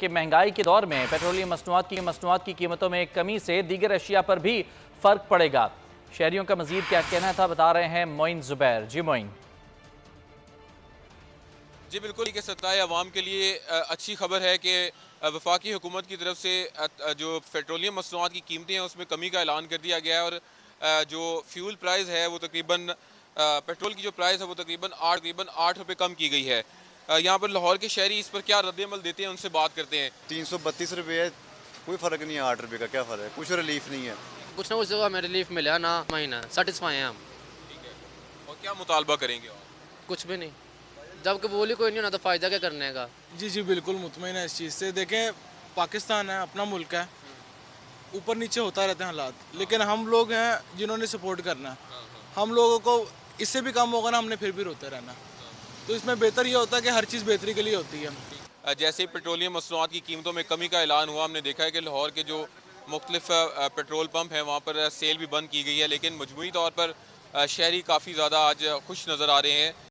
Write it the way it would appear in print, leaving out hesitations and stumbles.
कि महंगाई के दौर में पेट्रोलियम मसनूआत की कीमतों में कमी से दीगर अशिया पर भी फर्क पड़ेगा। शहरियों का मजीद क्या कहना था, बता रहे हैं मोइन जुबैर। जी मोइन। जी बिल्कुल, कि सत्ताए अवाम के लिए अच्छी खबर है कि वफाकी हुकूमत की तरफ से जो पेट्रोलियम मसनूआत की कीमतें हैं उसमें कमी का ऐलान कर दिया गया है। और जो फ्यूल प्राइस है वो तकरीबन पेट्रोल की जो प्राइस है वो तकरीबन 8 रुपये कम की गई है। यहाँ पर लाहौर के शहरी इस पर क्या रद्द-ए-अमल देते हैं, उनसे बात करते हैं। 332 रुपये, कोई फ़र्क नहीं है। 8 रुपये का क्या फ़र्क है, कुछ रिलीफ नहीं है। कुछ ना कुछ तो हमें रिलीफ मिला ना, महीना सेटिस्फाई हैं हम। ठीक है, और क्या मुतालबा करेंगे आप? कुछ भी नहीं, जब कबूल ही कोई नहीं होना तो फ़ायदा क्या करने का। जी जी बिल्कुल मुतमईन है इस चीज़ से। देखें, पाकिस्तान है, अपना मुल्क है, ऊपर नीचे होता रहते हैं हालात, लेकिन हम लोग हैं जिन्होंने सपोर्ट करना है। हम लोगों को इससे भी कम होगा ना, हमने फिर भी रोते रहना। तो इसमें बेहतर ये होता है कि हर चीज़ बेहतरी के लिए होती है। जैसे ही पेट्रोलियम मसनूआत की कीमतों में कमी का ऐलान हुआ, हमने देखा है कि लाहौर के जो मुख्तलिफ पेट्रोल पंप हैं वहाँ पर सेल भी बंद की गई है, लेकिन मजमूई तौर पर शहरी काफ़ी ज़्यादा आज खुश नज़र आ रहे हैं।